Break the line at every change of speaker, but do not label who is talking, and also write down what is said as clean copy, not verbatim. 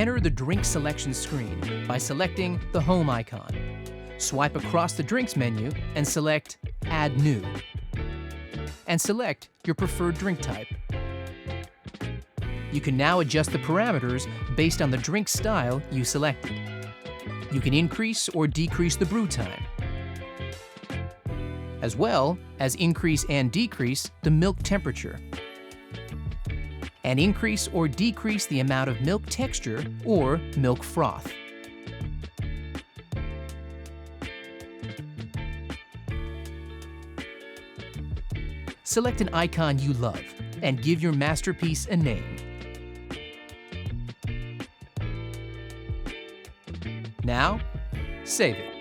Enter the drink selection screen by selecting the home icon. Swipe across the drinks menu and select Add New. And select your preferred drink type. You can now adjust the parameters based on the drink style you selected. You can increase or decrease the brew time, as well as increase and decrease the milk temperature, and increase or decrease the amount of milk texture or milk froth. Select an icon you love and give your masterpiece a name. Now, save it.